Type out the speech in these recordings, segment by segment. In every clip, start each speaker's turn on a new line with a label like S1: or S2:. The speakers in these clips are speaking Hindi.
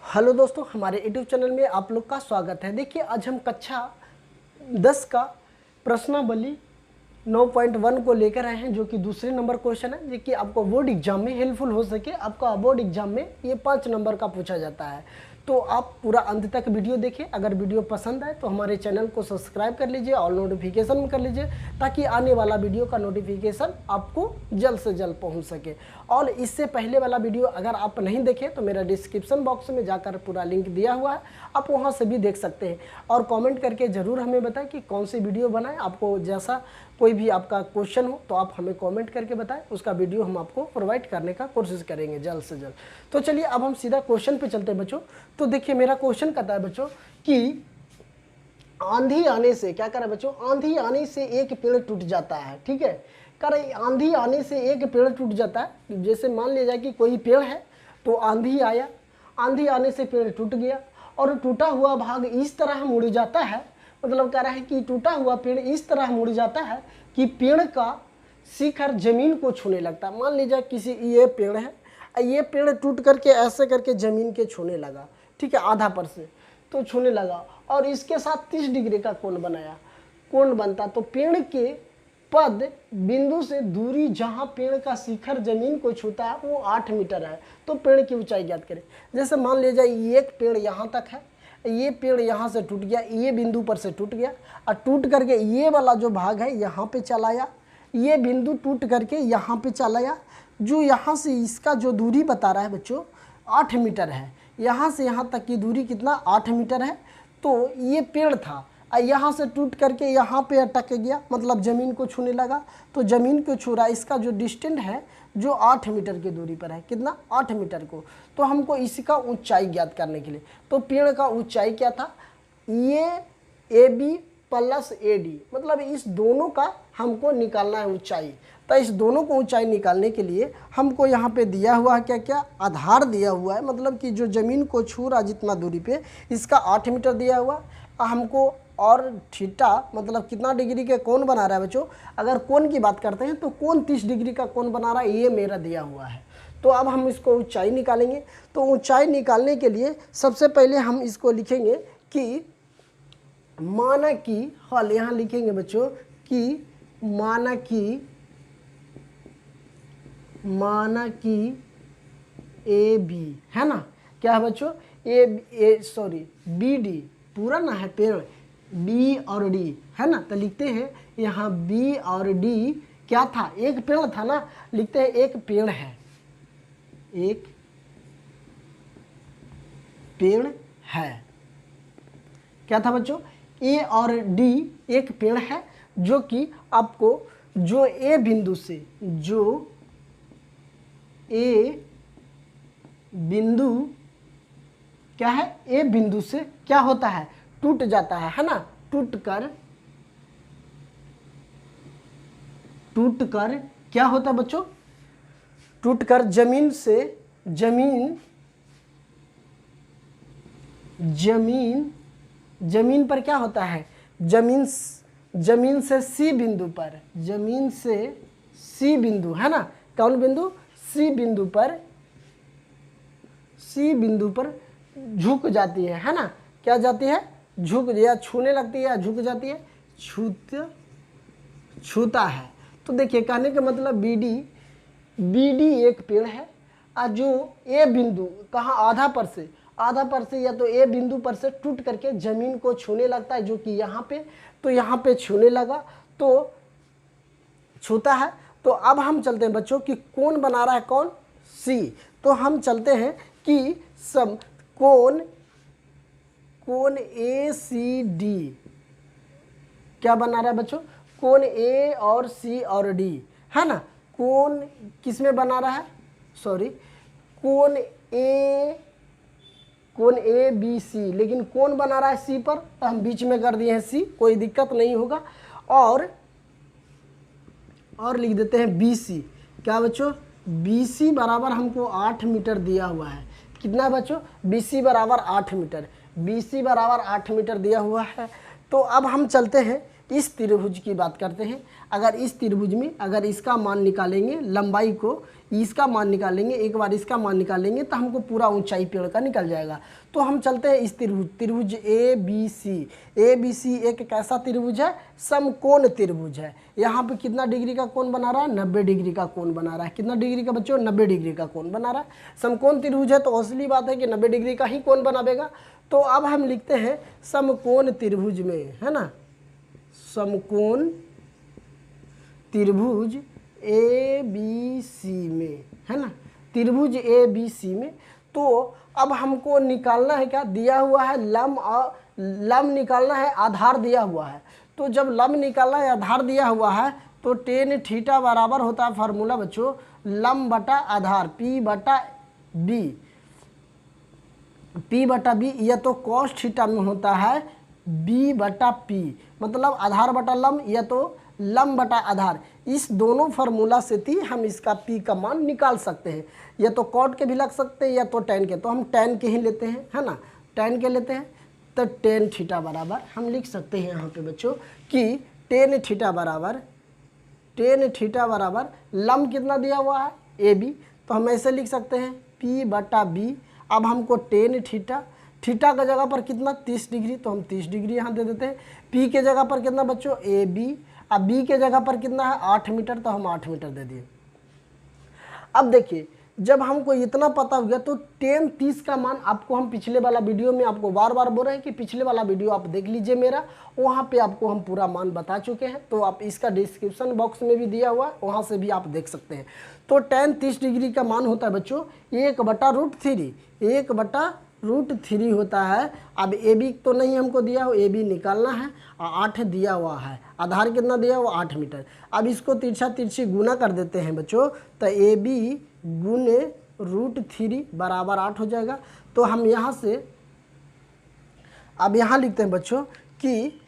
S1: हेलो दोस्तों, हमारे यूट्यूब चैनल में आप लोग का स्वागत है। देखिए, आज हम कक्षा 10 का प्रश्नावली 9.1 को लेकर आए हैं, जो कि दूसरे नंबर क्वेश्चन है, जो कि आपको बोर्ड एग्जाम में हेल्पफुल हो सके। आपका बोर्ड एग्जाम में ये 5 नंबर का पूछा जाता है, तो आप पूरा अंत तक वीडियो देखें। अगर वीडियो पसंद आए तो हमारे चैनल को सब्सक्राइब कर लीजिए और नोटिफिकेशन कर लीजिए, ताकि आने वाला वीडियो का नोटिफिकेशन आपको जल्द से जल्द पहुंच सके। और इससे पहले वाला वीडियो अगर आप नहीं देखें तो मेरा डिस्क्रिप्शन बॉक्स में जाकर पूरा लिंक दिया हुआ है, आप वहां से भी देख सकते हैं। और कमेंट करके ज़रूर हमें बताएं कि कौन सी वीडियो बनाएं। आपको जैसा कोई भी आपका क्वेश्चन हो तो आप हमें कमेंट करके बताएं, उसका वीडियो हम आपको प्रोवाइड करने का कोशिश करेंगे जल्द से जल्द। तो चलिए अब हम सीधा क्वेश्चन पे चलते हैं बच्चों। तो देखिए, मेरा क्वेश्चन कहता है बच्चों कि आंधी आने से क्या करे बच्चों, आंधी आने से एक पेड़ टूट जाता है। ठीक है, करे आंधी आने से एक पेड़ टूट जाता है। जैसे मान लिया जाए कि कोई पेड़ है, तो आंधी आया, आंधी आने से पेड़ टूट गया और टूटा हुआ भाग इस तरह मुड़ जाता है। मतलब कह रहा है कि टूटा हुआ पेड़ इस तरह मुड़ जाता है कि पेड़ का शिखर जमीन को छूने लगता है। मान लीजिए किसी ये पेड़ है, ये पेड़ टूट करके ऐसे करके जमीन के छूने लगा। ठीक है, आधा पर से तो छूने लगा और इसके साथ 30 डिग्री का कोण बनाया। कोण बनता तो पेड़ के पद बिंदु से दूरी जहां पेड़ का शिखर जमीन को छूता है वो 8 मीटर है। तो पेड़ की ऊंचाई ज्ञात करें। जैसे मान लिया जाए एक पेड़ यहाँ तक है, ये पेड़ यहाँ से टूट गया, ये बिंदु पर से टूट गया और टूट करके ये वाला जो भाग है यहाँ पे चला आया, ये बिंदु टूट करके यहाँ पे चला आया। जो यहाँ से इसका जो दूरी बता रहा है बच्चों 8 मीटर है। यहाँ से यहाँ तक की दूरी कितना 8 मीटर है। तो ये पेड़ था, यहाँ से टूट करके यहाँ पे अटक गया, मतलब ज़मीन को छूने लगा। तो ज़मीन को छू रहा, इसका जो डिस्टेंस है जो 8 मीटर की दूरी पर है, कितना 8 मीटर को। तो हमको इसका ऊंचाई ज्ञात करने के लिए, तो पेड़ का ऊंचाई क्या था, ये AB प्लस AD, मतलब इस दोनों का हमको निकालना है ऊंचाई। तो इस दोनों को ऊंचाई निकालने के लिए हमको यहाँ पे दिया हुआ है क्या क्या, आधार दिया हुआ है, मतलब कि जो ज़मीन को छू रहा जितना दूरी पे, इसका 8 मीटर दिया हुआ हमको। और थीटा मतलब कितना डिग्री के कोण बना रहा है बच्चों। अगर कोण की बात करते हैं तो कोण 30 डिग्री का कोण बना रहा है, ये मेरा दिया हुआ है। तो अब हम इसको ऊंचाई निकालेंगे। तो ऊंचाई निकालने के लिए सबसे पहले हम इसको लिखेंगे कि माना कि, हल यहाँ लिखेंगे बच्चों कि माना कि AB है ना, क्या है बच्चों, BD पूरा ना है पेड़, B और D है ना। तो लिखते हैं यहाँ B और D क्या था, एक पेड़ था ना, लिखते हैं एक पेड़ है, एक पेड़ है। क्या था बच्चों, A और D एक पेड़ है, जो कि आपको जो A बिंदु से, जो A बिंदु क्या है, A बिंदु से क्या होता है, टूट जाता है ना। टूट कर क्या होता है बच्चों, टूट कर जमीन पर क्या होता है, जमीन से C बिंदु पर, जमीन से C बिंदु है ना, कौन बिंदु, C बिंदु पर झुक जाती है ना। क्या जाती है, झुक, या छूने लगती है या झुक जाती है, छूता है। तो देखिए, कहने का मतलब BD एक पेड़ है और जो A बिंदु कहाँ, आधा पर से या तो A बिंदु पर से टूट करके जमीन को छूने लगता है, जो कि यहाँ पे, तो यहाँ पे छूने लगा तो छूता है। तो अब हम चलते हैं बच्चों कि कौन बना रहा है, कौन, C। तो हम चलते हैं कि सब कौन ACD क्या बना रहा है बच्चों, कौन A और C और D है ना। कौन किस में बना रहा है, कौन ABC, लेकिन कौन बना रहा है C पर, तो हम बीच में कर दिए हैं C, कोई दिक्कत नहीं होगा। और लिख देते हैं BC। क्या बच्चों, BC बराबर हमको 8 मीटर दिया हुआ है। कितना बच्चों, BC बराबर 8 मीटर, BC बराबर 8 मीटर दिया हुआ है। तो अब हम चलते हैं इस त्रिभुज की बात करते हैं। अगर इस त्रिभुज में अगर इसका मान निकालेंगे, लंबाई को इसका मान निकालेंगे, एक बार इसका मान निकालेंगे तो हमको पूरा ऊंचाई पेड़ का निकल जाएगा। तो हम चलते हैं इस त्रिभुज ए बी सी एक कैसा त्रिभुज है? समकोण त्रिभुज है। यहाँ पे कितना डिग्री का कोण बना रहा है? 90 डिग्री का कोण बना रहा है। कितना डिग्री का बच्चों? 90 डिग्री का कोण बना रहा है। समकोण त्रिभुज है तो असली बात है कि 90 डिग्री का ही कोण बनावेगा। तो अब हम लिखते हैं समकोण त्रिभुज में, है ना, समकोण त्रिभुज ए बी सी में, है ना, त्रिभुज ए बी सी में। तो अब हमको निकालना है क्या? दिया हुआ है लंब, और लंब निकालना है, आधार दिया हुआ है। तो जब लंब निकालना है, आधार दिया हुआ है, तो टेन थीटा बराबर होता है फार्मूला बच्चों लंब बटा आधार पी बटा बी, यह तो कॉस थीटा में होता है बी बटा पी, मतलब आधार बटा लंब, या तो लंब बटा आधार। इस दोनों फार्मूला से थी हम इसका पी का मान निकाल सकते हैं। या तो कॉट के भी लग सकते हैं या तो टेन के, तो हम टेन के ही लेते हैं, है ना, टेन के लेते हैं। तो टेन थीटा बराबर हम लिख सकते हैं यहाँ पे बच्चों कि टेन थीटा बराबर लंब कितना दिया हुआ है? ए बी, तो हम ऐसे लिख सकते हैं पी बटा बी। अब हमको टेन थीटा का जगह पर कितना? 30 डिग्री, तो हम 30 डिग्री यहाँ दे देते हैं। पी के जगह पर कितना बच्चों? A B. अब बी के जगह पर कितना है? 8 मीटर, तो हम 8 मीटर दे दिए। अब देखिए जब हमको इतना पता हो गया तो टेन 30 का मान आपको हम पिछले वाला वीडियो में आपको बार बार बोल रहे हैं कि पिछले वाला वीडियो आप देख लीजिए मेरा, वहाँ पे आपको हम पूरा मान बता चुके हैं। तो आप इसका डिस्क्रिप्शन बॉक्स में भी दिया हुआ है, वहाँ से भी आप देख सकते हैं। तो टेन 30 डिग्री का मान होता है बच्चों 1/√3 होता है। अब ए बी तो नहीं हमको दिया हो, ए बी निकालना है, और 8 दिया हुआ है, आधार कितना दिया हुआ? 8 मीटर। अब इसको तिरछी गुना कर देते हैं बच्चों, तो ए बी गुने √3 बराबर 8 हो जाएगा। तो हम यहाँ से अब यहाँ लिखते हैं बच्चों कि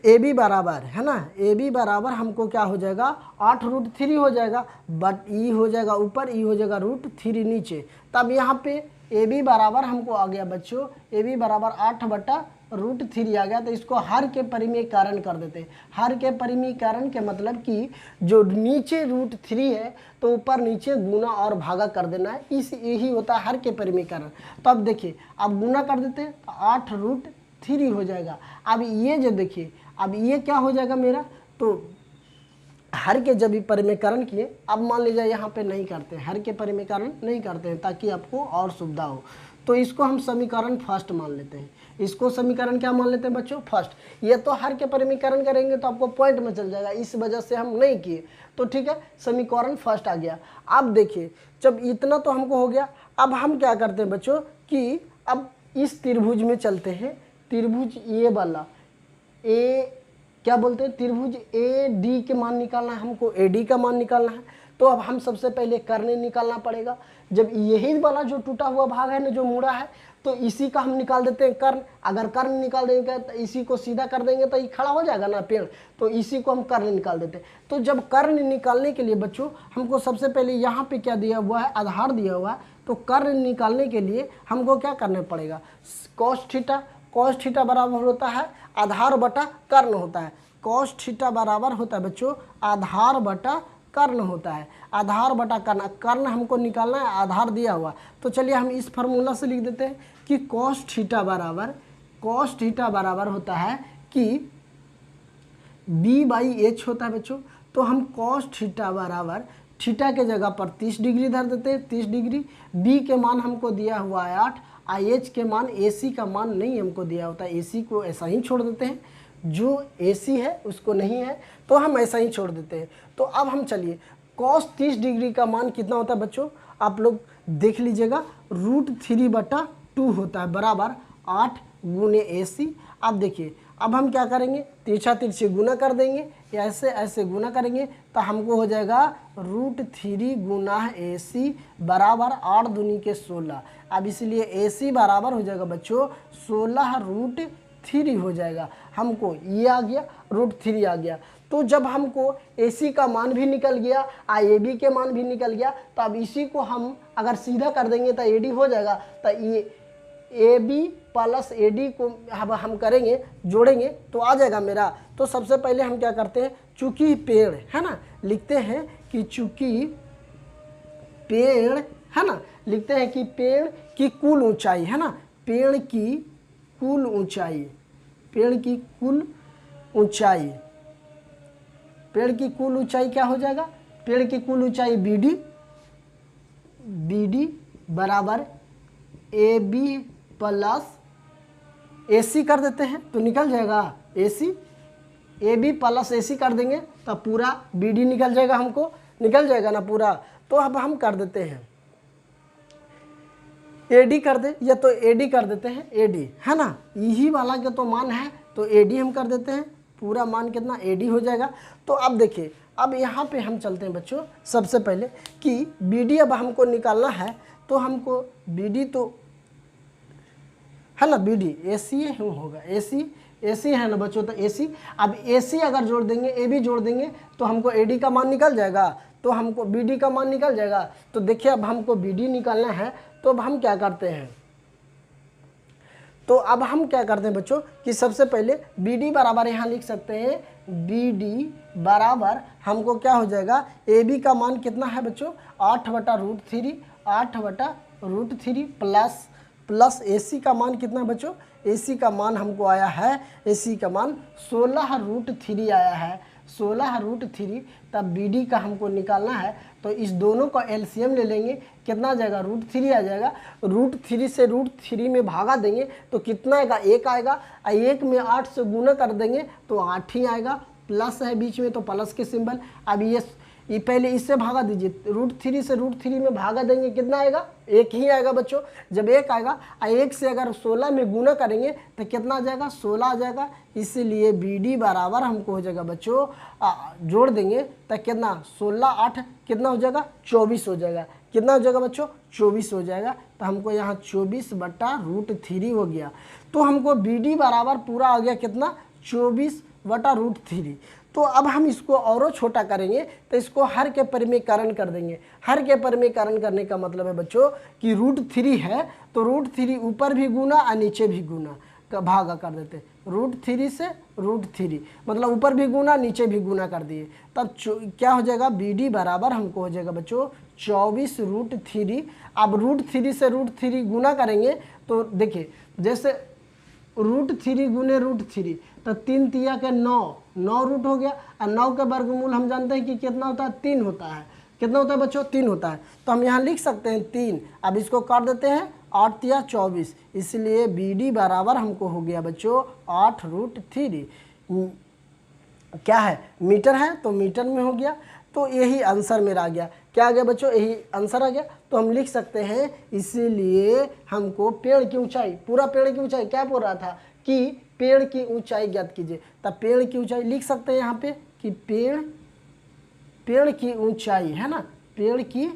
S1: ए बी बराबर, है ना, ए बी बराबर हमको क्या हो जाएगा? 8√3 हो जाएगा, बट ई हो जाएगा ऊपर, ई हो जाएगा √3 नीचे। तब यहाँ पे ए बी बराबर हमको आ गया बच्चों, ए बी बराबर 8/√3 आ गया। तो इसको हर के परिमीकरण कर देते हैं। हर के परिमीकरण के मतलब कि जो नीचे √3 है तो ऊपर नीचे गुना और भागा कर देना है, यही होता है हर के परिमीकरण। तो अब देखिए, अब गुना कर देते हैं तो 8√3 हो जाएगा। अब ये जो देखिए, अब ये क्या हो जाएगा मेरा? तो हर के जब भी परिमीकरण किए, अब मान लीजिए यहाँ पे नहीं करते हैं, हर के परिमीकरण नहीं करते हैं ताकि आपको और सुविधा हो। तो इसको हम समीकरण फर्स्ट मान लेते हैं। इसको समीकरण क्या मान लेते हैं बच्चों? फर्स्ट। ये तो हर के परिमीकरण करेंगे तो आपको पॉइंट में चल जाएगा, इस वजह से हम नहीं किए। तो ठीक है, समीकरण फर्स्ट आ गया। अब देखिए जब इतना तो हमको हो गया, अब हम क्या करते हैं बच्चों कि अब इस त्रिभुज में चलते हैं। त्रिभुज ये वाला क्या बोलते हैं? त्रिभुज ए डी के मान निकालना है हमको, ए डी का मान निकालना है। तो अब हम सबसे पहले कर्ण निकालना पड़ेगा। जब यही वाला जो टूटा हुआ भाग है ना, जो मुड़ा है, तो इसी का हम निकाल देते हैं कर्ण। अगर कर्ण निकाल देंगे तो इसी को सीधा कर देंगे तो ये खड़ा हो जाएगा ना पेड़, तो इसी को हम कर्ण निकाल देते हैं। तो जब कर्ण निकालने के लिए बच्चों हमको सबसे पहले यहाँ पे क्या दिया हुआ है? आधार दिया हुआ है। तो कर्ण निकालने के लिए हमको क्या करना पड़ेगा? कॉस थीटा बराबर होता है आधार बटा कर्ण होता है। कॉस थीटा बराबर होता है बच्चों आधार बटा कर्ण होता है। आधार बटा कर्ण हमको निकालना है, आधार दिया हुआ। तो चलिए हम इस फार्मूला से लिख देते हैं कि कॉस थीटा बराबर होता है कि b/h होता है बच्चों। तो हम कॉस थीटा बराबर थीटा के जगह पर 30 डिग्री धर देते हैं, 30 डिग्री। b के मान हमको दिया हुआ है 8, h के मान, ac का मान नहीं हमको दिया होता है, ac को ऐसा ही छोड़ देते हैं। जो AC है उसको नहीं है तो हम ऐसा ही छोड़ देते हैं। तो अब हम चलिए cos 30 डिग्री का मान कितना होता है बच्चों? आप लोग देख लीजिएगा, √3/2 होता है बराबर 8 गुने AC। अब देखिए, अब हम क्या करेंगे? तिरछी गुना कर देंगे, या ऐसे गुना करेंगे तो हमको हो जाएगा √3 गुना AC बराबर 8 दूनी के 16। अब इसलिए AC बराबर हो जाएगा बच्चों 16√3 हो जाएगा। हमको ये आ गया, √3 आ गया। तो जब हमको AC का मान भी निकल गया, AB के मान भी निकल गया, तो अब इसी को हम अगर सीधा कर देंगे तो AD हो जाएगा। तो ये AB प्लस AD को अब हम करेंगे, जोड़ेंगे तो आ जाएगा मेरा। तो सबसे पहले हम क्या करते हैं, चूंकि पेड़ है ना, लिखते हैं कि चूंकि पेड़ है ना, लिखते हैं कि पेड़ की कुल ऊंचाई है ना, पेड़ की कुल ऊंचाई, पेड़ की कुल ऊंचाई, पेड़ की कुल ऊंचाई क्या हो जाएगा, पेड़ की कुल ऊंचाई BD बराबर AB प्लस AC कर देते हैं तो निकल जाएगा AC, AB प्लस AC कर देंगे तो पूरा BD निकल जाएगा, हमको निकल जाएगा ना पूरा। तो अब हम कर देते हैं AD कर दे, या तो AD कर देते हैं, AD है ना, यही वाला का तो मान है तो AD हम कर देते हैं, पूरा मान कितना AD हो जाएगा। तो अब देखिए, अब यहाँ पे हम चलते हैं बच्चों, सबसे पहले कि BD अब हमको निकालना है, तो हमको BD तो है ना, BD AC होगा, AC है ना बच्चों, तो AC, अब AC अगर जोड़ देंगे, AB जोड़ देंगे तो हमको AD का मान निकल जाएगा, तो हमको BD का मान निकल जाएगा। तो देखिए अब हमको BD निकालना है, तो अब हम क्या करते हैं, तो अब हम क्या करते हैं बच्चों कि सबसे पहले BD बराबर यहाँ लिख सकते हैं, BD बराबर हमको क्या हो जाएगा, AB का मान कितना है बच्चों 8/√3, 8/√3 प्लस AC का मान कितना बच्चों, AC का मान हमको आया है, AC का मान 16√3 आया है, 16√3। तब BD का हमको निकालना है, तो इस दोनों का LCM ले लेंगे, कितना आ जाएगा, √3 आ जाएगा। √3 से √3 में भागा देंगे तो कितना आएगा, 1 आएगा, 1 में 8 से गुना कर देंगे तो 8 ही आएगा, प्लस है बीच में तो प्लस के सिंबल। अब ये पहले इससे भागा दीजिए, √3 से √3 में भागा देंगे, कितना आएगा, 1 ही आएगा बच्चों। जब 1 आएगा, 1 से अगर 16 में गुना करेंगे तो कितना आ जाएगा, 16 आ जाएगा। इसीलिए BD बराबर हमको हो जाएगा बच्चों, जोड़ देंगे तो कितना, 16 8 कितना हो जाएगा, 24 हो जाएगा। कितना हो जाएगा बच्चों, 24 हो जाएगा। तो हमको यहाँ 24/√3 हो गया। तो हमको BD बराबर पूरा आ गया कितना, 24/√3। तो अब हम इसको और छोटा करेंगे, तो इसको हर के परिमेयकरण कर देंगे। हर के परिमेयकरण करने का मतलब है बच्चों कि √3 है तो √3 ऊपर भी गुना और नीचे भी गुना का भागा कर देते हैं, √3 से √3 मतलब ऊपर भी गुना नीचे भी गुना कर दिए। तब क्या हो जाएगा, BD बराबर हमको हो जाएगा बच्चों 24√3। अब √3 से √3 गुना करेंगे तो देखिए, जैसे √3 गुने √3 तो 3 तिया के 9 रूट हो गया, और 9 के वर्गमूल हम जानते हैं कि कितना होता है, 3 होता है। कितना होता है बच्चों, 3 होता है। तो हम यहाँ लिख सकते हैं 3। अब इसको काट देते हैं, 8 तिया 24, इसलिए BD बराबर हमको हो गया बच्चों 8√3। क्या है, मीटर है तो मीटर में हो गया। तो यही आंसर मेरा आ गया। क्या आ गया बच्चों, यही आंसर आ गया। तो हम लिख सकते हैं, इसीलिए हमको पेड़ की ऊंचाई, पूरा पेड़ की ऊंचाई क्या बोल रहा था कि पेड़ की ऊंचाई ज्ञात कीजिए। तब पेड़ की ऊंचाई लिख सकते हैं यहाँ पे कि पेड़ की ऊंचाई है ना, पेड़ की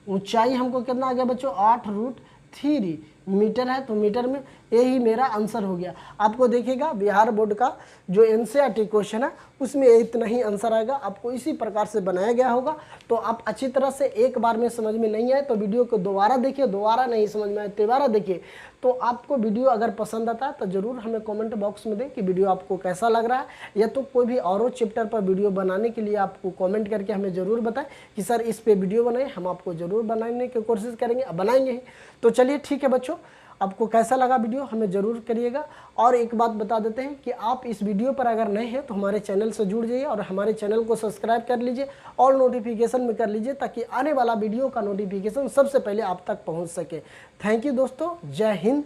S1: ऊंचाई हमको कितना आ गया बच्चों 8√3 मीटर है, तो मीटर में यही मेरा आंसर हो गया। आपको देखिएगा बिहार बोर्ड का जो NCERT क्वेश्चन है उसमें इतना ही आंसर आएगा, आपको इसी प्रकार से बनाया गया होगा। तो आप अच्छी तरह से एक बार में समझ में नहीं आए तो वीडियो को दोबारा देखिए, दोबारा नहीं समझ में आए तिबारा देखिए। तो आपको वीडियो अगर पसंद आता है तो ज़रूर हमें कमेंट बॉक्स में दें कि वीडियो आपको कैसा लग रहा है, या तो कोई भी और चैप्टर पर वीडियो बनाने के लिए आपको कमेंट करके हमें ज़रूर बताएं कि सर इस पे वीडियो बनाएं, हम आपको ज़रूर बनाने की कोशिश करेंगे, बनाएंगे ही। तो चलिए ठीक है बच्चों, आपको कैसा लगा वीडियो हमें ज़रूर करिएगा। और एक बात बता देते हैं कि आप इस वीडियो पर अगर नए हैं तो हमारे चैनल से जुड़ जाइए और हमारे चैनल को सब्सक्राइब कर लीजिए, ऑल नोटिफिकेशन में कर लीजिए, ताकि आने वाला वीडियो का नोटिफिकेशन सबसे पहले आप तक पहुंच सके। थैंक यू दोस्तों, जय हिंद।